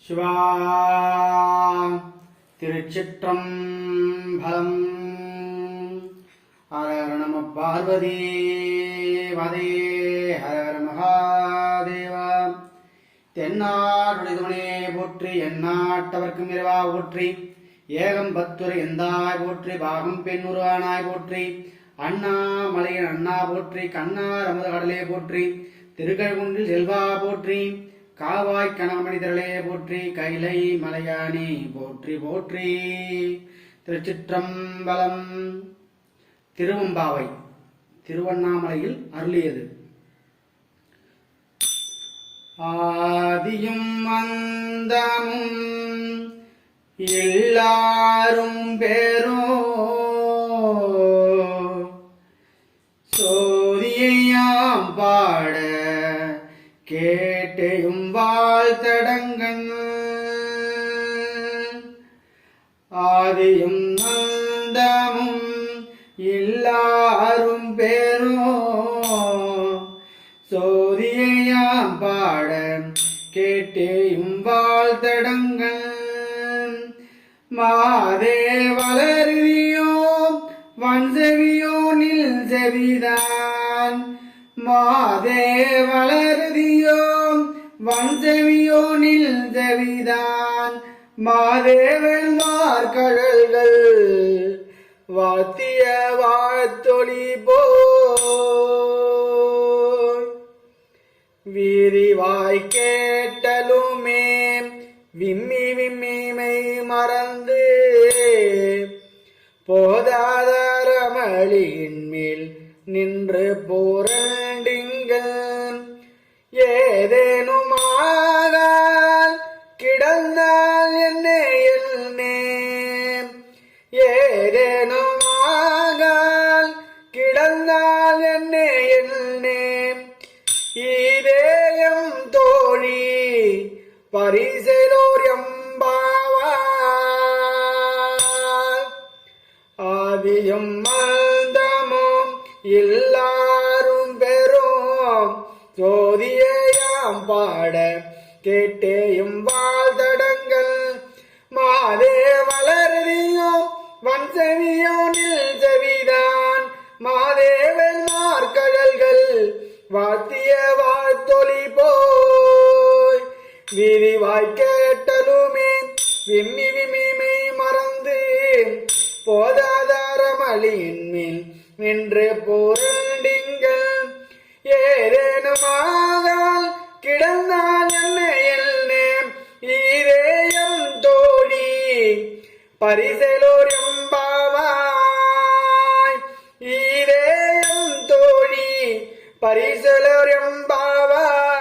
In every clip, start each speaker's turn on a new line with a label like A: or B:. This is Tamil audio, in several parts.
A: சிவா திருச்சிற்றம்பலம். ஹர ஹர நம பார்வதி வதே ஹர ஹர மகாதேவா. தென்னாடுடையவனே போற்றி, எந்நாட்டவர்க்கும் இறைவா போற்றி. ஏகம் பத்துரை எந்தாய் போற்றி, பாகம் பெண் உருவானாய் போற்றி. அண்ணாமலையின் அண்ணா போற்றி, கண்ணார் அமுத கடலே போற்றி. திருக்கழுகுன்றில் செல்வா போற்றி, காவாய் கணமணிதரலே போற்றி. கைலை மலையானே போற்றி போற்றி. திருச்சிற்றம்பலம். திருவம்பாவை திருவண்ணாமலையில் அருளியது. ஆதியும் அந்தமும் எல்லாரும் பேரோ சோதியாம் பாட கேட்டையும் வாழ்த்தடங்கன். ஆதியும் அந்தமும் எல்லாரும் பேரோ சோதியாம் பாட கேட்டையும் வாழ்த்தடங்கன். மாதே வளருதியோ வன்செவியோ நில் செவிதான். மாதே வளருதியோ வன்செவியோ நில் செவிதான். மாதேவெல்மார் கடல்கள் வாத்திய வாழ்த்தொளி போய் விரிவாய் கேட்டலுமே விம்மி விம்மிமை மறந்து போதாதரமளியின் மேல் நின்று போரண்டிங்கள். ஏதேனுமாக கிடந்தால் என்னே ஏதேனுமாக கிடந்தால் என்னே இதேயம் தோழி பரிசலோர் எம்பாவார். ஆதியும் அந்தமும் எல்லாரும் பெறும் சோதியாம் பாட கேட்டேயும் வாழ்தடங்கள். மாதே வளருதியோ வன்செவியோ நில் செவிதான். மாதேவெல்மார் கடல்கள் வாத்திய வாழ்த்தொளி போய் விரிவாய் கேட்டலுமே விம்மி விம்மிமை மறந்து போதாதாரமளியின் மேல் நின்று போரண்டிங்கள். ஏதேனுமாகால் கிடந்தால் என்னே இதேயம் தோழி பரிசலோர் எம்பாவாய். இதேயம் தோழி பரிசலோர் எம்பாவாய்.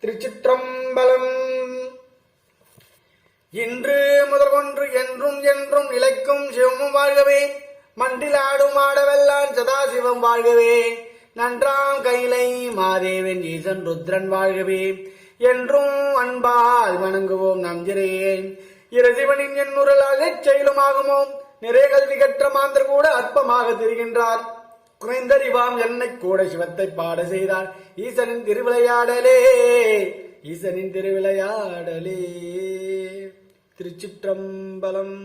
A: திருச்சிற்றம்பலம். இன்று முதல் ஒன்று என்றும் என்றும் நிலைக்கும் சிவமும் வாழ்கவே. மண்டில் ஆடும் ஆடவெல்லான் சதாசிவம் வாழ்கவே. நன்றாம் கைலை மாதேவன் ஈசன் ருத்ரன் வாழ்கவே. என்றும் அன்பால் வணங்குவோம் நம் ஜிரையேன். இரசிவனின் எண்ணுரலாக செயலுமாகுமோ. நிறைய கல்வி கற்ற மாந்தர் கூட அற்பமாக திரிகின்றார். குறைந்தறிவாம் என்னை கூட சிவத்தை பாட செய்தார். ஈசனின் திருவிளையாடலே ஈசனின் திருவிளையாடலே. திருச்சிற்றம்பலம்.